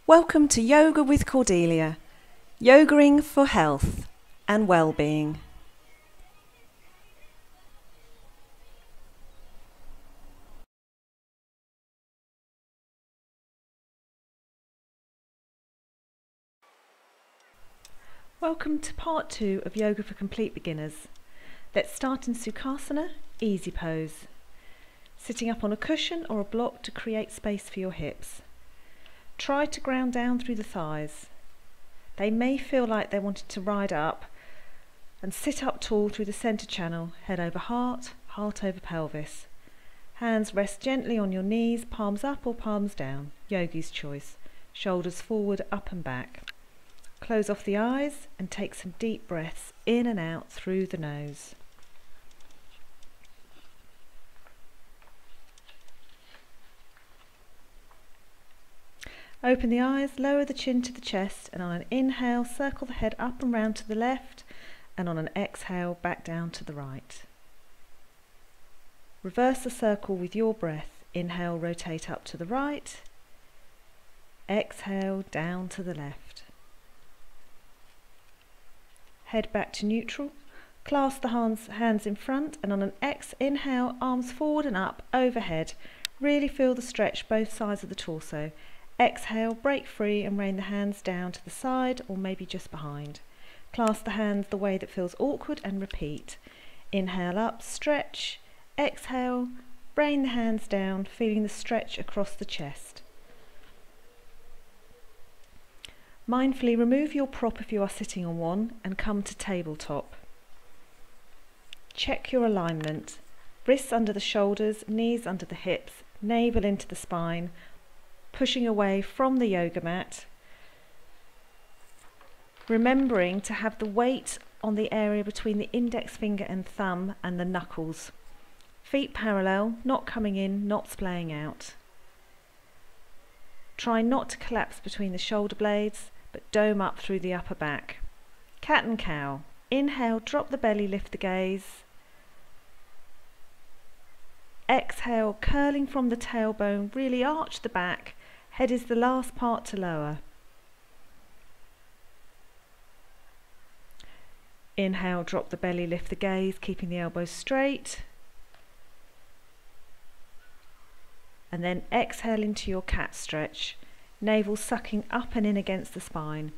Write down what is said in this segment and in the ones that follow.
Welcome to Yoga with Cordelia, yogaing for health and well-being. Welcome to part 2 of Yoga for Complete Beginners. Let's start in Sukhasana, easy pose. Sitting up on a cushion or a block to create space for your hips. Try to ground down through the thighs. They may feel like they wanted to ride up, and sit up tall through the centre channel, head over heart, heart over pelvis. Hands rest gently on your knees, palms up or palms down, yogi's choice. Shoulders forward, up and back. Close off the eyes and take some deep breaths in and out through the nose. Open the eyes, lower the chin to the chest, and on an inhale, circle the head up and round to the left, and on an exhale, back down to the right. Reverse the circle with your breath. Inhale, rotate up to the right. Exhale, down to the left. Head back to neutral. Clasp the hands in front, and on an inhale, arms forward and up, overhead. Really feel the stretch both sides of the torso. Exhale, break free and rain the hands down to the side or maybe just behind. Clasp the hands the way that feels awkward and repeat. Inhale up, stretch. Exhale, rain the hands down, feeling the stretch across the chest. Mindfully remove your prop if you are sitting on one and come to tabletop. Check your alignment. Wrists under the shoulders, knees under the hips, navel into the spine, pushing away from the yoga mat, remembering to have the weight on the area between the index finger and thumb and the knuckles. Feet parallel, not coming in, not splaying out. Try not to collapse between the shoulder blades, but dome up through the upper back. Cat and cow. Inhale, drop the belly, lift the gaze. Exhale, curling from the tailbone, really arch the back. Head is the last part to lower. Inhale, drop the belly, lift the gaze, keeping the elbows straight. And then exhale into your cat stretch. Navel sucking up and in against the spine.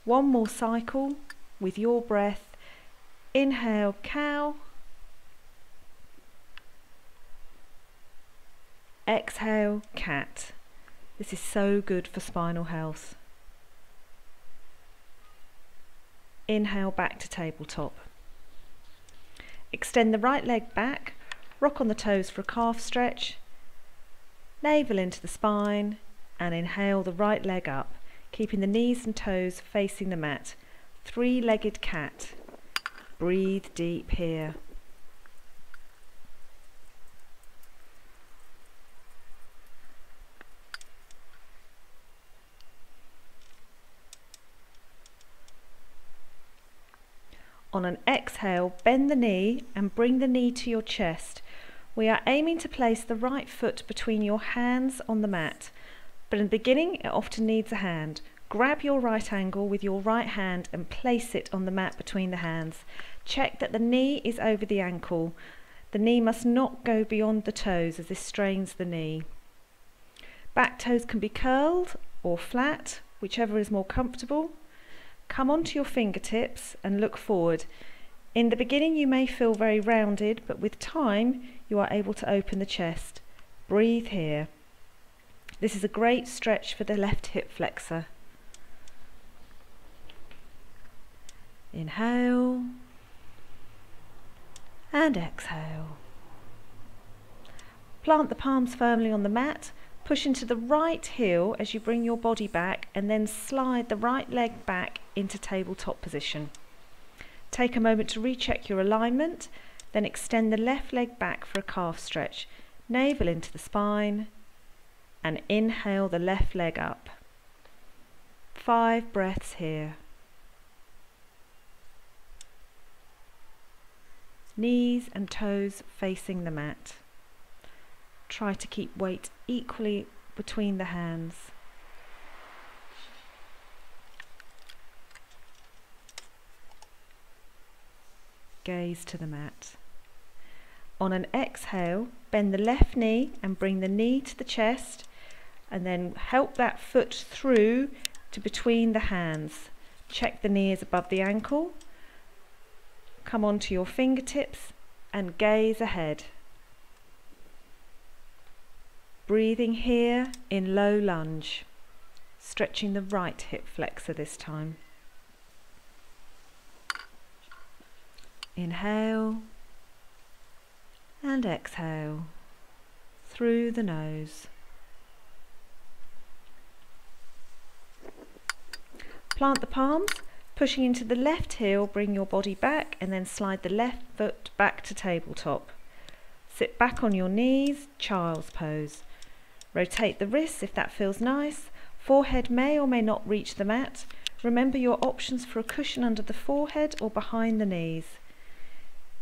One more cycle with your breath. Inhale, cow. Exhale, cat. This is so good for spinal health. Inhale, back to tabletop. Extend the right leg back, rock on the toes for a calf stretch, navel into the spine, and inhale the right leg up, keeping the knees and toes facing the mat. Three-legged cat. Breathe deep here. On an exhale, bend the knee and bring the knee to your chest. We are aiming to place the right foot between your hands on the mat, but in the beginning it often needs a hand. Grab your right ankle with your right hand and place it on the mat between the hands. Check that the knee is over the ankle. The knee must not go beyond the toes as this strains the knee. Back toes can be curled or flat, whichever is more comfortable. Come onto your fingertips and look forward. In the beginning you may feel very rounded, but with time you are able to open the chest. Breathe here. This is a great stretch for the left hip flexor. Inhale and exhale. Plant the palms firmly on the mat. Push into the right heel as you bring your body back, and then slide the right leg back into tabletop position. Take a moment to recheck your alignment, then extend the left leg back for a calf stretch. Navel into the spine and inhale the left leg up. 5 breaths here. Knees and toes facing the mat. Try to keep weight equally between the hands. gaze to the mat. On an exhale, bend the left knee and bring the knee to the chest, and then help that foot through to between the hands. Check the knee is above the ankle. Come onto your fingertips and gaze ahead. Breathing here in low lunge, stretching the right hip flexor this time. Inhale and exhale through the nose. Plant the palms, pushing into the left heel, bring your body back and then slide the left foot back to tabletop. Sit back on your knees, child's pose. Rotate the wrists if that feels nice. Forehead may or may not reach the mat. Remember your options for a cushion under the forehead or behind the knees.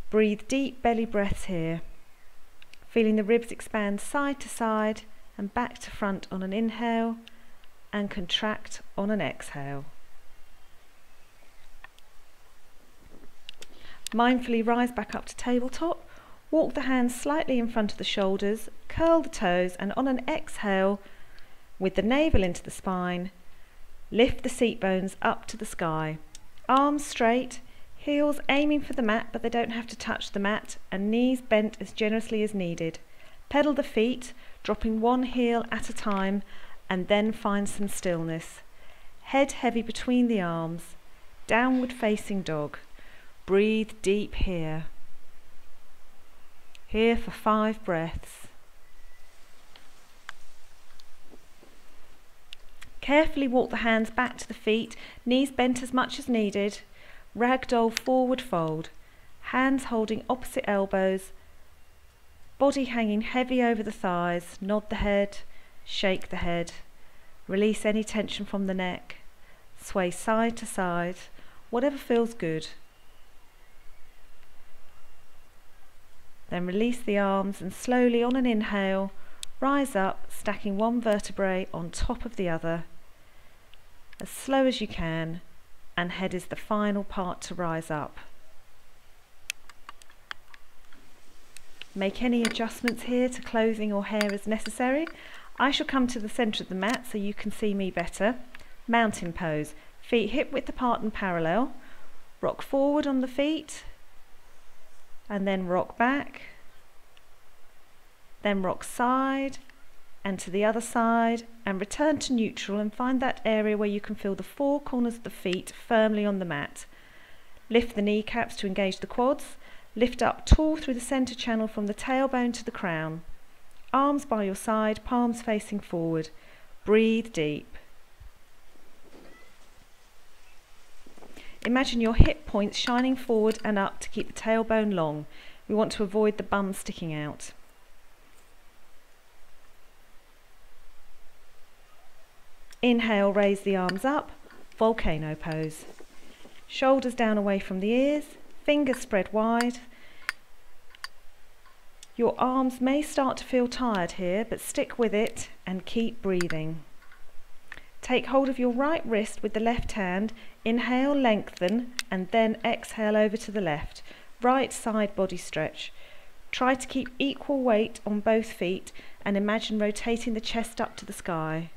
Breathe deep belly breaths here. Feeling the ribs expand side to side and back to front on an inhale and contract on an exhale. Mindfully rise back up to tabletop. Walk the hands slightly in front of the shoulders, curl the toes, and on an exhale, with the navel into the spine, lift the seat bones up to the sky. Arms straight, heels aiming for the mat, but they don't have to touch the mat, and knees bent as generously as needed. Pedal the feet, dropping one heel at a time, and then find some stillness. Head heavy between the arms, downward facing dog. Breathe deep here. Here for 5 breaths. Carefully walk the hands back to the feet, knees bent as much as needed. Ragdoll forward fold, hands holding opposite elbows, body hanging heavy over the thighs. Nod the head, shake the head. Release any tension from the neck. Sway side to side, whatever feels good. Then release the arms and slowly on an inhale, rise up, stacking one vertebrae on top of the other. As slow as you can, and head is the final part to rise up. Make any adjustments here to clothing or hair as necessary. I shall come to the centre of the mat so you can see me better. Mountain pose, feet hip width apart and parallel. Rock forward on the feet, and then rock back, then rock side and to the other side, and return to neutral and find that area where you can feel the 4 corners of the feet firmly on the mat. Lift the kneecaps to engage the quads, lift up tall through the centre channel from the tailbone to the crown. Arms by your side, palms facing forward. Breathe deep. Imagine your hip points shining forward and up to keep the tailbone long. We want to avoid the bum sticking out. Inhale, raise the arms up, volcano pose. Shoulders down away from the ears, fingers spread wide. Your arms may start to feel tired here, but stick with it and keep breathing. Take hold of your right wrist with the left hand, inhale, lengthen, and then exhale over to the left. Right side body stretch. Try to keep equal weight on both feet and imagine rotating the chest up to the sky.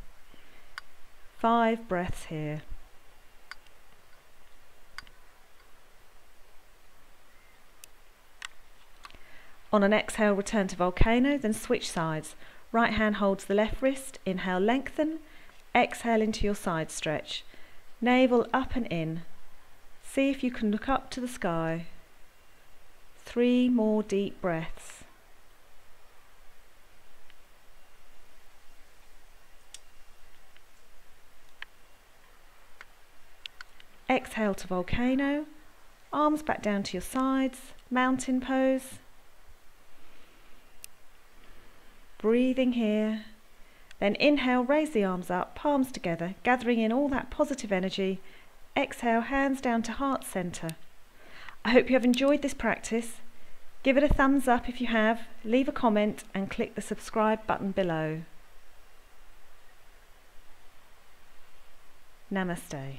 5 breaths here. On an exhale, return to volcano, then switch sides. Right hand holds the left wrist, inhale, lengthen. Exhale into your side stretch. Navel up and in. See if you can look up to the sky. 3 more deep breaths. Exhale to volcano. Arms back down to your sides. Mountain pose. Breathing here. Then inhale, raise the arms up, palms together, gathering in all that positive energy. Exhale, hands down to heart center. I hope you have enjoyed this practice. Give it a thumbs up if you have, leave a comment and click the subscribe button below. Namaste.